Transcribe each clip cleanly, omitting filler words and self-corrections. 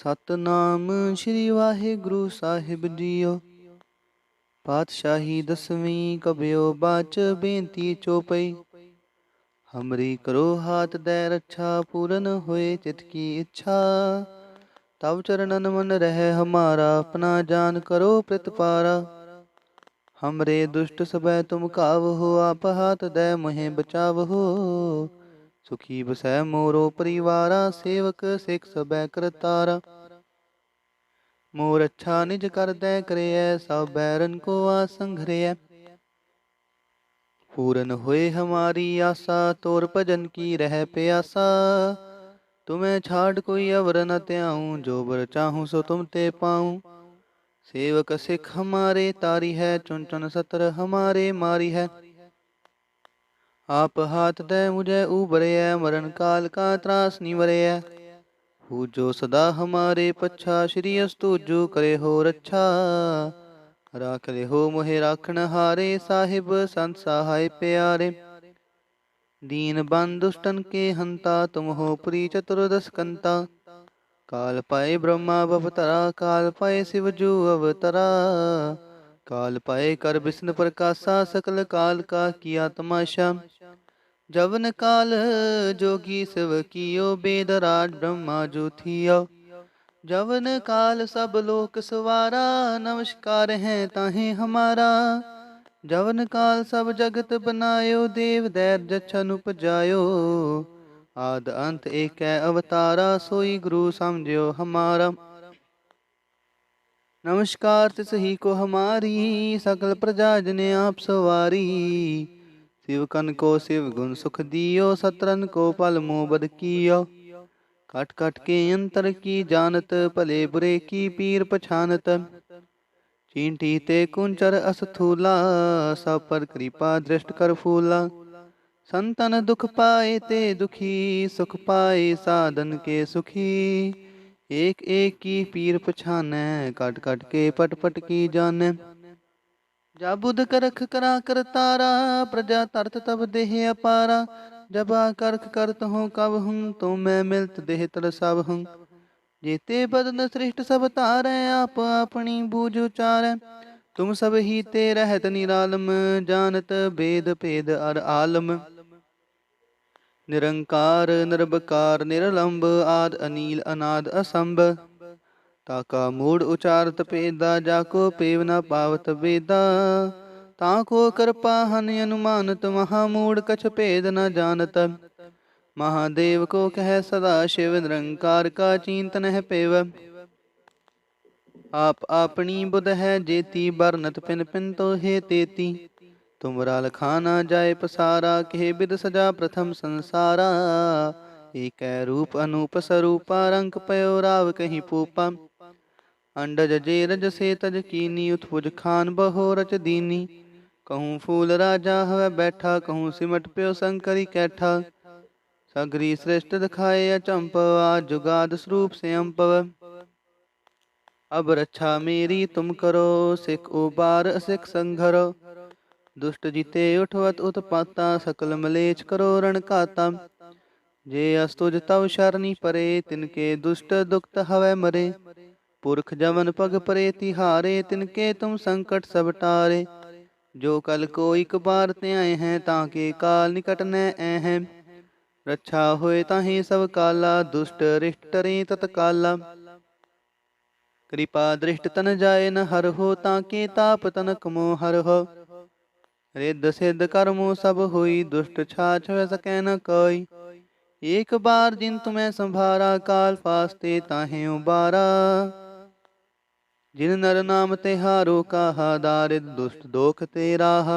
ਸਤਨਾਮ ਸ਼੍ਰੀ ਵਾਹਿਗੁਰੂ ਸਾਹਿਬ JIO. ਪਾਤਸ਼ਾਹੀ ਦਸਵੀਂ ਕਬਿਓ ਬਾਚ ਬੇਨਤੀ ਚੋਪਈ। ਹਮਰੀ ਕਰੋ ਹਾਥ ਦੈ ਰੱਛਾ, ਪੂਰਨ ਹੋਏ ਚਿਤ ਕੀ ਇੱਛਾ। ਤਵ ਚਰਨਨ ਮਨ ਰਹਿ ਹਮਾਰਾ, ਆਪਣਾ ਜਾਨ ਕਰੋ ਪ੍ਰਤਪਾਰਾ। हमरे दुष्ट सबै तुम कावहो, आप हाथ दे मोहे बचावहो। सुखी बसै मोरो परिवारा, सेवक सिख सबै करतारा। मोर अच्छा निज कर दै करैयै, सब बैरन को आसंघरैयै। पूरन होए हमारी आशा, तोर भजन की रह प्यासा। तुम्हें छाड़ कोई अवर न त्याऊं, जो बर चाहूं सो तुम ते पाऊं। सेवक सिख हमारे तारी है, चुन चुन सतर हमारे मारी है। आप हाथ दे मुझे उबरैया, मरण काल का त्रास निवरैया। पूजो सदा हमारे पच्छा, श्री अस्तुजो करे हो रच्छा। राख ले हो मोहे राखण हारे, साहिब संत सहाय प्यारे। दीन बन दुष्टन के हंता, तुम हो पुरी चतुर्दश कंता। काल पाए ब्रह्मा भवतरा, काल पाए शिव जू अवतरा। काल पाए कर विष्णु प्रकाशा, सकल काल का किया तमाशा। जवन काल जोगी शिव कियो, वेद राज ब्रह्मा जो थियो। जवन काल सब लोक सवारा, नमस्कार है ताहे हमारा। जवन काल सब जगत बनायो, देव दैर जछन उपजायो। आद अंत एक अवतारा, सोई गुरु समझो हमारा। नमस्कार तिस ही को हमारी, सकल प्रजा जने आप सवारी। शिव कन को शिव गुण सुख दियो, सतरन को पल मोह बद कियो। कट कट के अंतर की जानत, भले बुरे की पीर पछानत। चींटी ते कुंचर असथूला, सब पर कृपा दृष्ट कर फूला। संतन दुख पाए ते दुखी, सुख पाए साधन के सुखी। एक एक की पीर पछानै, कट कट के पट पट की जानै। जा बुध करख करा कर तारा, प्रजा तरत तब देह अपारा। जब करख करत हूँ कब हूँ, तो मैं मिलत देह तर सब हूँ। जेते बदन सृष्ट सब तारै, आप अपनी बूझ उचारै। तुम सब ही ते रहत निरालम, जानत भेद भेद अर आलम। निरंकार निर्भकार निरलंब, आद अनील अनाद असंभ। ताका मूड उचारत पेदा, जाको पेव न पावत वेदा। ताको कृपा हनि अनुमानत, महामूड कछ भेद न जानत। महादेव को कह सदा शिव, निरंकार का चिंतन है पेव। आप अपनी बुध है जेती, बरनत पिन पिन तो हे तेती। तुमरा लखाना जाय पसारा, कहे बिद सजा प्रथम संसारा। एक रूप अनूप स्वरूपा, रंग पयो राव कहीं पूपा। अंडज जे रज से तज कीनी, उत्पुज खान बहो रच दीनी। कहूँ फूल राजा हवै बैठा, कहूँ सिमट प्यो शंकरी कैठा। सगरी श्रेष्ठ दिखाए अचंपव, आज जुगाद स्वरूप से अम्पव। अब रक्षा मेरी तुम करो, सिख उबार सिख संघरो। दुष्ट जीते उठवत उत्पाता, सकल मलेच करो रण घाता। जे अस्तुज तव शरणी परे, तिनके दुष्ट दुखत हवै मरे। पुरख जवन पग परे तिहारे, तिनके तुम संकट सब टारे। जो कल को एक बार त्याए हैं, ताके काल निकट न हैं। रक्षा होए ताहि सब काला, दुष्ट रिष्ट टरे तत्काला। कृपा दृष्ट तन जाए न हर हो, ताके ताप तनक मोह हर हो। रिद्ध सिद्ध कर्मो सब होई, दुष्ट छाछ हो सकै न कोई। एक बार जिन तुम्हें संभारा, काल फास्ते ताहे उबारा। जिन नर नाम तिहारो कहा, दारिद दुष्ट दोख ते राहा।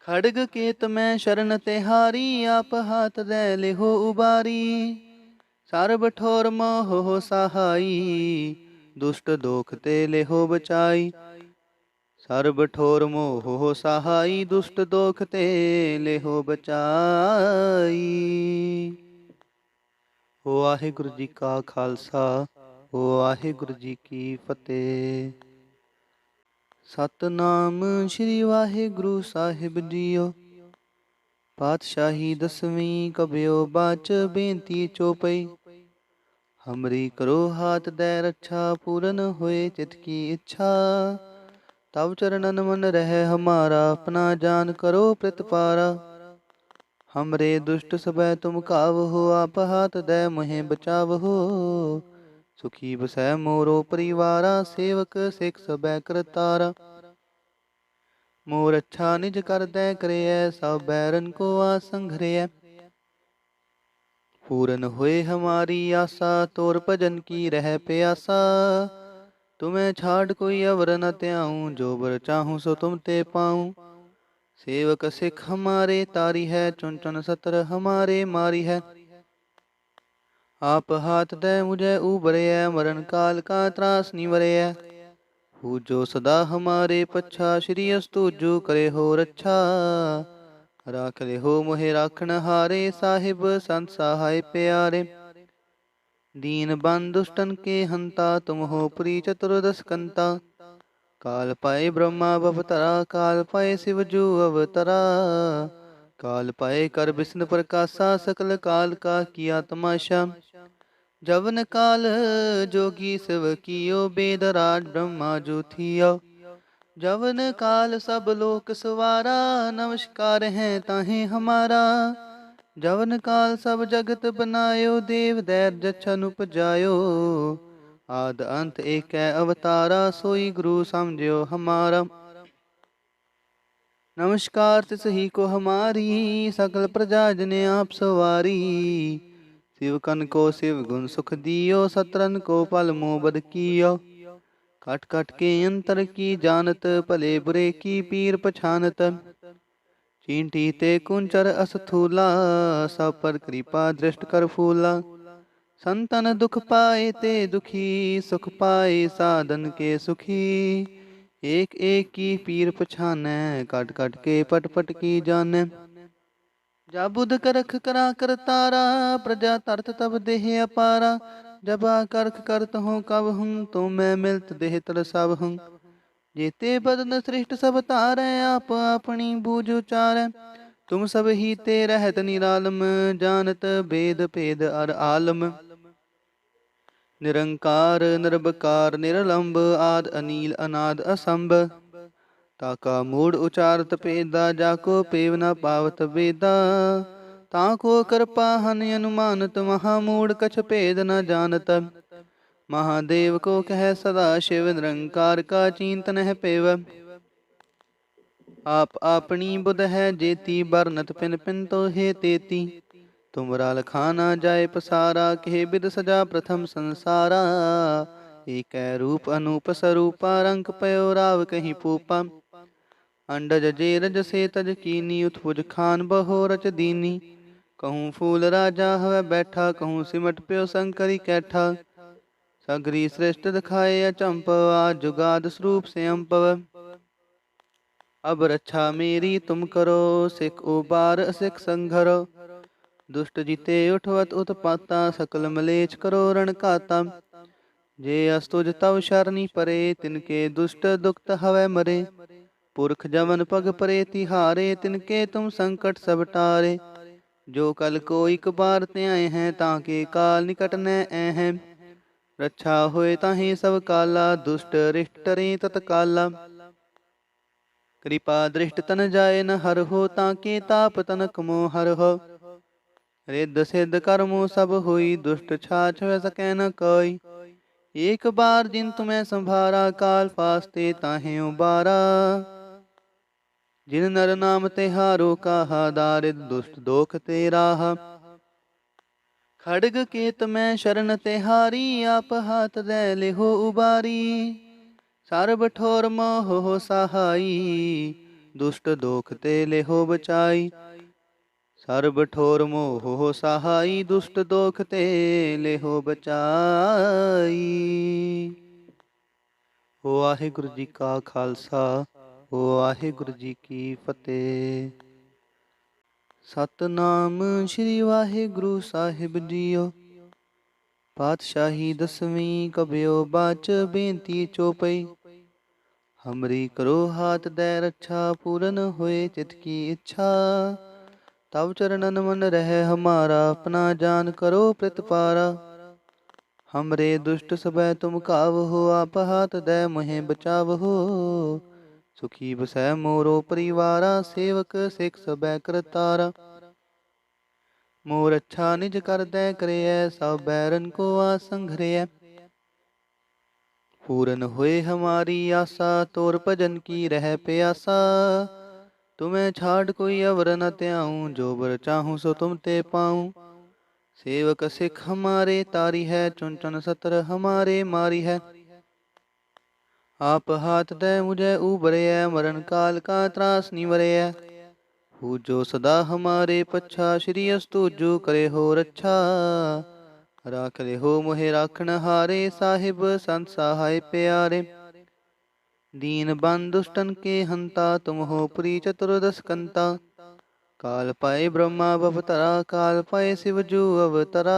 खड़ग केत में शरण तिहारी, आप हाथ दे लेहो उबारी। सर्ब ठोर मोह हो सहाई, दुष्ट दोख ते लेहो बचाई। सर्ब ठोर मोह हो सहाई, दुष्ट दोख ते लेहो बचाई। वाहिगुरु जी का खालसा, वाहिगुरु जी की फतेह। सतनाम श्री वाहिगुरु साहिब जीओ। पातशाही दसवीं कबियो बाच बेनती चोपई। हमरी करो हाथ दे रक्षा, पूरन होए चित की इच्छा। तब चरणन मन रहे हमारा, अपना जान करो प्रतिपारा। हमरे दुष्ट सबै तुम कावहो, आप हाथ दे मुहे बचावहो। सुखी बसै मोरो परिवारा, सेवक सिख सबै करतारा। मोर अच्छा निज कर दै करैयै, सब बैरन को आसंघरैयै। पूरन होए हमारी आशा, तोर भजन की रह प्यासा। तुम्हें छाड़ कोई अवर न त्याऊं, जो बर चाहूं सो तुम ते पाऊं। सेवक सिख हमारे तारी है, चुन चुन सतर हमारे मारी है। आप हाथ दे मुझे उबरैया, मरण काल का त्रास निवरैया। पूजो सदा हमारे पच्छा, श्री अस्तुजो करे हो रक्षा। राख ले हो मोहे राखण हारे, साहिब संत सहाय प्यारे। दीन बन दुष्टन के हंता, तुम हो पुरी चतुर्दश कंता। काल पाए ब्रह्मा भवतरा, काल पाए शिव जू अवतरा। काल पाए कर विष्णु प्रकाशा, सकल काल का किया तमाशा। जवन काल जोगी शिव कियो, वेद राज ब्रह्मा जो थियो। जवन काल सब लोक सवारा, नमस्कार है ताहे हमारा। जवन काल सब जगत बनायो, देव दैर जछन उपजायो। आद अंत एक अवतारा, सोई गुरु समझो हमारा। नमस्कार तिस ही को हमारी, सकल प्रजा जने आप सवारी। शिव कन को शिव गुण सुख दियो, सतरन को पल मोह बद कियो। कट कट के अंतर की जानत, भले बुरे की पीर पछानत। चींटी ते कुंचर असथूला, सब पर कृपा दृष्ट कर फूला। संतन दुख पाए ते दुखी, सुख पाए साधन के सुखी। एक एक की पीर पछानै, कट कट के पट पट की जानै। जा बुध करख करा कर तारा, प्रजा तरत तब देह अपारा। जब करख करत हूँ कब हूँ, तो मैं मिलत देह तर सब हूँ। जेते बदन श्रेष्ठ सब तारै, आप अपनी बूझ उचारै। तुम सब ही ते रहत निरालम, जानत भेद भेद अर आलम। निरंकार निर्भकार निरलंब, आद अनील अनाद असंभ। ताका मूड उचारत पेदा, जाको पेव न पावत वेदा। ताको कृपा हनि अनुमानत, महामूड कछ भेद न जानत। महादेव को कह सदा शिव, निरंकार का चिंतन है पेव। आप अपनी बुध है जेती, बरनत पिन पिन तो हे तेती। तुमरा लखाना जाय पसारा, कहे बिद सजा प्रथम संसारा। एक रूप अनूप स्वरूपा, रंग पयो राव कहीं पूपा। अंडज जे रज से तज कीनी, उत्पुज खान बहो रच दीनी। कहूँ फूल राजा हवै बैठा, कहूँ सिमट प्यो शंकरी कैठा। सगरी श्रेष्ठ दिखाए अचंपव, आज जुगाद स्वरूप से अम्पव। अब रक्षा मेरी तुम करो, सिख उबार सिख संघरो। दुष्ट जीते उठवत उत्पाता, सकल मलेच करो रण काता। जे अस्तुज तव शरणी परे, तिनके दुष्ट दुखत हवै मरे। पुरख जमन पग परे तिहारे, तिनके तुम संकट सब टारे। जो कल को एक बार त्याए हैं, ताके काल निकट न हैं। रक्षा होए ताहि सब काला, दुष्ट रिष्ट टरे तत्काला। कृपा दृष्ट तन जाए न हर हो, ताके ताप तनक मोह हर हो। रिद्ध सिद्ध कर्मो सब होई, दुष्ट छाछ वै सकै न कोई। एक बार जिन तुम्हें संभारा, काल फास्ते ताहे उबारा। जिन नर नाम तिहारो कहा, दारिद दुष्ट दोख ते राहा। खड़ग केत में शरण तिहारी, आप हाथ दे लेहो उबारी। सर्ब ठोर मोह हो सहाई, दुष्ट दोख ते लेहो बचाई। सर्ब ठोर मोह हो सहाई, दुष्ट दोख ते लेहो बचाई। वाहिगुरु जी का खालसा, वाहिगुरु जी की फतेह। सतनाम श्री वाहिगुरु साहिब जीओ। पातशाही दसवीं कबियो बाच, बेनती चौपई। हमरी करो हाथ दे रक्षा, पूरन होए चित की इच्छा। तब चरणन मन रहे हमारा, अपना जान करो प्रतिपारा। हमरे दुष्ट सबै तुम कावहो, आप हाथ दे मोहे बचावहो। सुखी बसै मोरो परिवारा, सेवक सिख सबै करतारा। मोर अच्छा निज कर दै करैयै, सब बैरन को आसंघरैयै। पूरन होए हमारी आशा, तोर भजन की रह प्यासा। तुम्हें छाड़ कोई अवर न त्याऊं, जो बर चाहूं सो तुम ते पाऊं। सेवक सिख हमारे तारी है, चुन चुन सतर हमारे मारी है। आप हाथ दे मुझे उबरे, मरण काल का त्रास निवरे। पूजो सदा हमारे पच्छा, श्री अस्तुजो करे हो रक्षा। राख ले हो मोहे राखण हारे, साहिब संत सहाय प्यारे। दीन बंद दुष्टन के हंता, तुम हो पुरी चतुर्दश कंता। काल पाए ब्रह्मा भवतरा, काल पाए शिव जू अवतरा।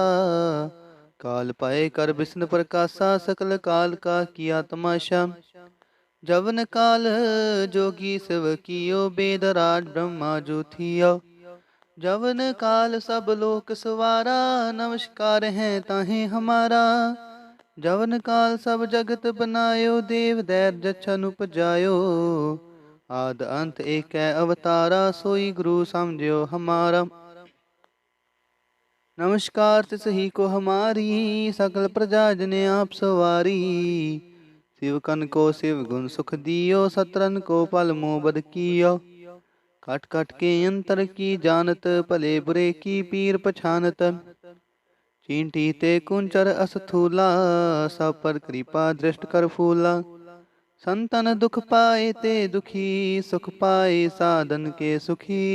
काल पाए कर विष्णु प्रकाशा, सकल काल का किया तमाशा। जवन काल जोगी शिव कियो, वेद राज ब्रह्मा जो थियो। जवन काल सब लोक सवारा, नमस्कार है ताहे हमारा। जवन काल सब जगत बनायो, देव दैर जछन उपजायो। आद अंत एक अवतारा, सोई गुरु समझो हमारा। नमस्कार तिस ही को हमारी, सकल प्रजा जने आप सवारी। शिव कन को शिव गुण सुख दियो, सतरन को पल मोबद कियो। कट कट के अंतर की जानत, भले बुरे की पीर पछानत। चींटी ते कुंचर असथूला, सब पर कृपा दृष्ट कर फूला। संतन दुख पाए ते दुखी, सुख पाए साधन के सुखी।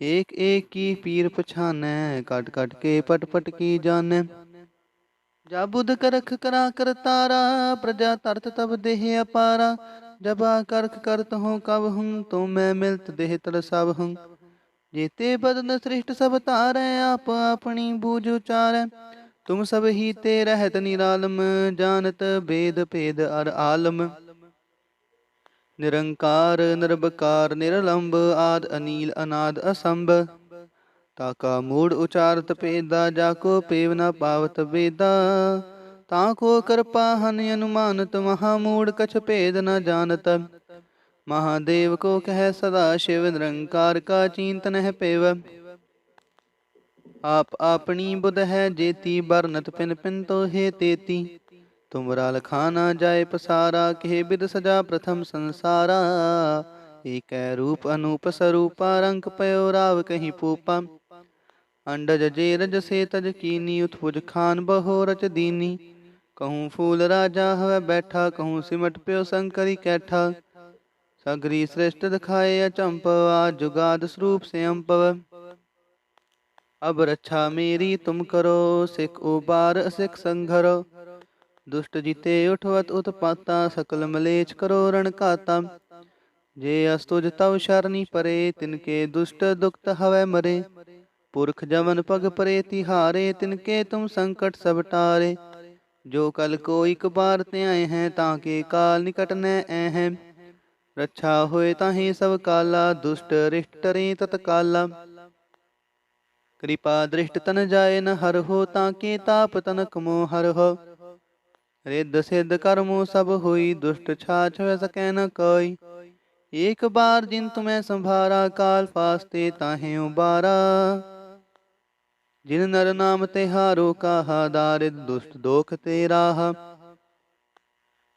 एक एक की पीर पछानै, कट कट के पट पट की जानै। जा बुध करख करा कर तारा, प्रजा तरत तब देह अपारा। जबा करख करत हूँ कब हूँ, तो मैं मिलत देह तर सब हूँ। जेते बदन श्रेष्ठ सब तारै, आप अपनी बूझ उचारै। तुम सब ही ते रहत निरालम, जानत भेद भेद अर आलम। निरंकार निर्भकार निरलंब, आद अनील अनाद असंभ। ताका मूड उचारत पेदा, जाको पेव न पावत वेदा। ताको कृपा हनि अनुमानत, महामूड कछ भेद न जानत। महादेव को कह सदा शिव, निरंकार का चिंतन है पेव। आप अपनी बुध है जेती, बरनत पिन पिन तो हे तेती। तुमरा लखाना जाय पसारा, कहे बिद सजा प्रथम संसारा। एक रूप अनूप स्वरूपा, रंग पयो राव कहीं पूपा। अंडज जे रज से तज कीनी, उत्पुज खान बहो रच दीनी। कहूँ फूल राजा हवै बैठा, कहूँ सिमट प्यो शंकरी कैठा। सगरी श्रेष्ठ दिखाए अचंपव, जुगाद स्वरूप से अम्पव। अब रक्षा मेरी तुम करो, सिख उबार सिख संघरो। दुष्ट जीते उठवत उत्पाता, सकल मलेच करो रण काता। जे अस्तुज तव शरणी परे, तिनके दुष्ट दुखत हवै मरे। पुरख जमन पग परे तिहारे, तिनके तुम संकट सब टारे। जो कल को एक बार ते आए हैं, ताके काल निकट न ऐ हैं। रक्षा होए ताहि सब काला, दुष्ट रिष्ट टरे तत्काला। कृपा दृष्ट तन जाए न हर हो, ताके ताप तनक मोह हर हो। रिद्ध सिद्ध कर्मो सब होई, दुष्ट छाछ वै सकै न कोई। एक बार जिन तुम्हें संभारा, काल फास्ते ताहे उबारा। जिन नर नाम तिहारो कहा, दारिद दुष्ट दोख ते राहा।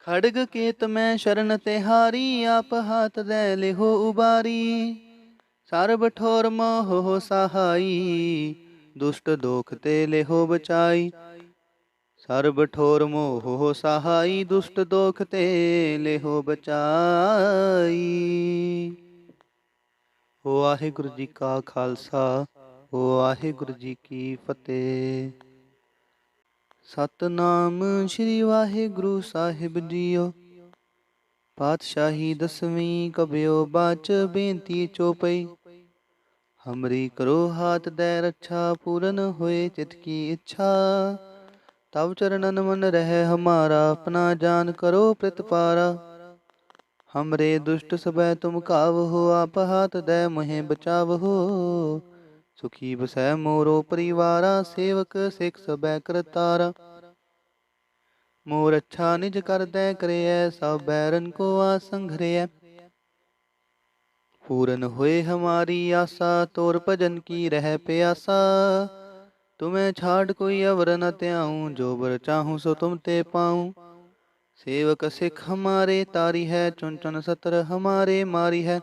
खड़ग केत में शरण तिहारी, आप हाथ दे लेहो उबारी। सर्ब ठोर मोह हो सहाई, दुष्ट दोख ते लेहो बचाई। सर्ब ठोर मोह हो सहाई, दुष्ट दोख ते लेहो बचाई। वाहिगुरु जी का खालसा, वाहिगुरु जी की फतेह। सतनाम श्री वाहिगुरु साहिब जीओ। पातशाही दसवीं कबियो बाच, बेनती चौपई। हमरी करो हाथ दे रक्षा, पूरन होए चित की इच्छा। तब चरणन मन रह हमारा, अपना जान करो प्रतिपारा। हमरे दुष्ट सबै तुम कावहो, आप हाथ दे मोहे बचावहो। सुखी बसै मोरो परिवारा, सेवक सिख सबै करतारा। मोर अच्छा निज कर दै करैय, सब बैरन को आसंघरैय। पूरन होए हमारी आशा, तोर भजन की रह प्यासा। तुम्हें छाड़ कोई अवर न त्याऊं, जो बर चाहूं सो तुम ते पाऊं। सेवक सिख हमारे तारी है, चुन चुन सतर हमारे मारी है।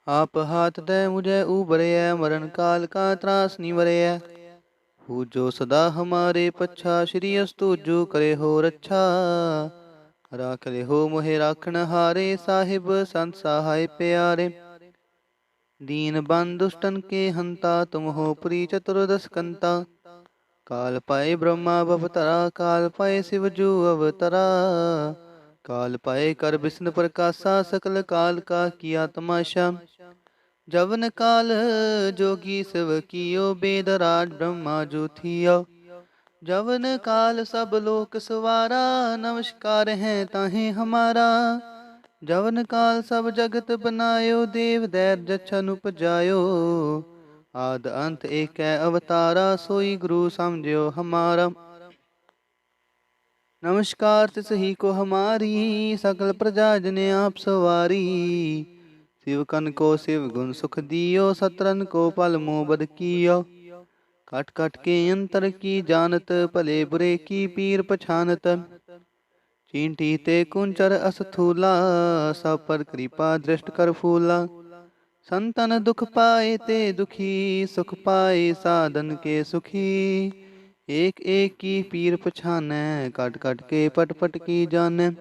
आप हाथ दे मुझे उबरैय, मरण काल का त्रास निवरैय। हु जो सदा हमारे पच्छा, श्री अस्तु जो करे हो रक्षा। राख ले हो मोहे राखण हारे, साहिब संत सहाय प्यारे। दीन बंद दुष्टन के हंता, तुम हो पुरी चतुर्दश कंता। काल पाए ब्रह्मा भवतरा, काल पाए शिव जू अवतरा। काल पाए कर विष्णु प्रकाशा, सकल काल का किया तमाशा। जवन काल जोगी शिव कियो, वेद राज ब्रह्मा जो थियो। जवन काल सब लोक सवारा, नमस्कार है ताहे हमारा। जवन काल सब जगत बनायो, देव दैर जछन उपजायो। आद अंत एक अवतारा, सोई गुरु समझियो हमारा। नमस्कार तिस ही को हमारी, सकल प्रजा जने आप सवारी। शिव कन को शिव गुण सुख दियो, सतरन को पल मोबद कियो। कट कट के अंतर की जानत, भले बुरे की पीर पछानत। चींटी ते कुंचर असथूला, सब पर कृपा दृष्ट कर फूला। संतन दुख पाए ते दुखी, सुख पाए साधन के सुखी। एक एक की पीर पछानै, कट कट के पट पट की जानै।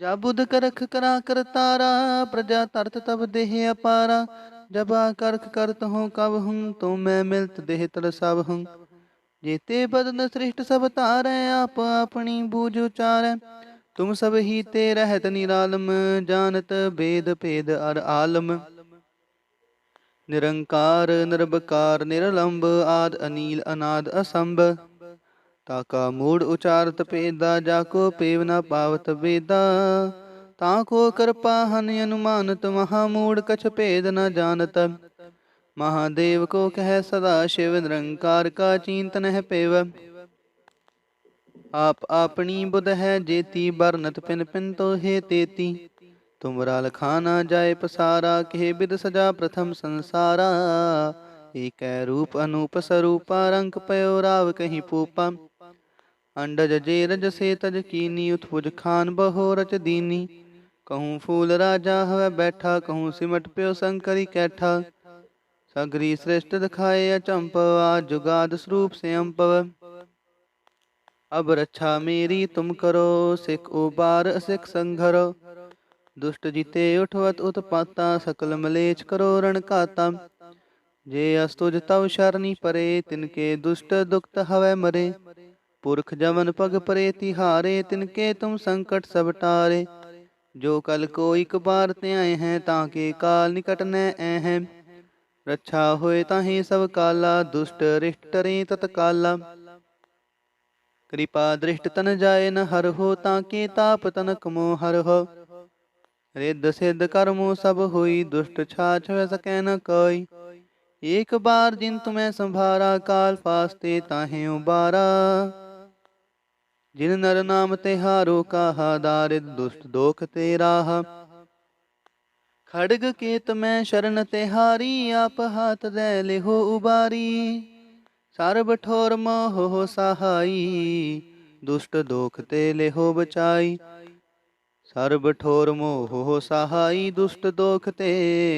जा बुध करख करा कर तारा, प्रजा तरत तब देह अपारा। जबा करख करत हूँ कब हूँ, तो मैं मिलत देह तर सब हूँ। जेते बदन श्रेष्ठ सब तारै, आप अपनी बूझ उचारै। तुम सब ही ते रहत निरालम, जानत वेद भेद अर आलम। निरंकार निर्भकार निरलंब, आद अनील अनाद असंभ। ताका मूड उचारत पेदा, जाको पेव न पावत वेदा। ताको कृपा हनि अनुमानत, महामूड कछ भेद न जानत। महादेव को कह सदा शिव, निरंकार का चिंतन है पेव। आप अपनी बुध है जेती, बरनत पिन पिन तो हे तेती। तुमरा लखाना जाय पसारा, कहे बिद सजा प्रथम संसारा। एक रूप अनूप स्वरूपा, रंग पयो राव कहीं पूपा। अंडज जे रज से तज कीनी, उत्पुज खान बहो रच दीनी। कहूँ फूल राजा हवै बैठा, कहूँ सिमट प्यो शंकरी कैठा। सगरी श्रेष्ठ दिखाए अचंपव, आज जुगाद स्वरूप से अम्पव। अब रक्षा मेरी तुम करो, सिख उबार सिख संघरो। दुष्ट जीते उठवत उत्पाता, सकल मलेच करो रण काता। जे अस्तुज तव शरणी परे, तिनके दुष्ट दुखत हवै मरे। पुरख जमन पग परे तिहारे, तिनके तुम संकट सब टारे। जो कल को एक बार त्याए हैं, ताके काल निकट न हैं। रक्षा होए ताहि सब काला, दुष्ट रिष्ट टरे तत्काला। कृपा दृष्ट तन जाए न हर हो, ताके ताप तनक मोह हर हो। रिद्ध सिद्ध कर्मो सब होई, दुष्ट छाछ सकै न कोई। एक बार जिन तुम्हें संभारा, काल फास्ते ताहे उबारा। जिन नर नाम तिहारो कहा, दारिद दुष्ट दोख ते राहा। खड़ग केत में शरण तिहारी, आप हाथ दे लिहो उबारी। सर्ब ठोर मोह सहाई, दुष्ट दोख ते लिहो बचाई। सर्ब ठोर मोह सहाई, दुष्ट दोख ते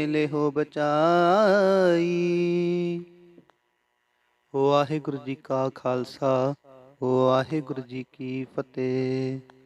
लिहो बचाई। वाहिगुरु जी का खालसा, वाहिगुरु जी की फतेह।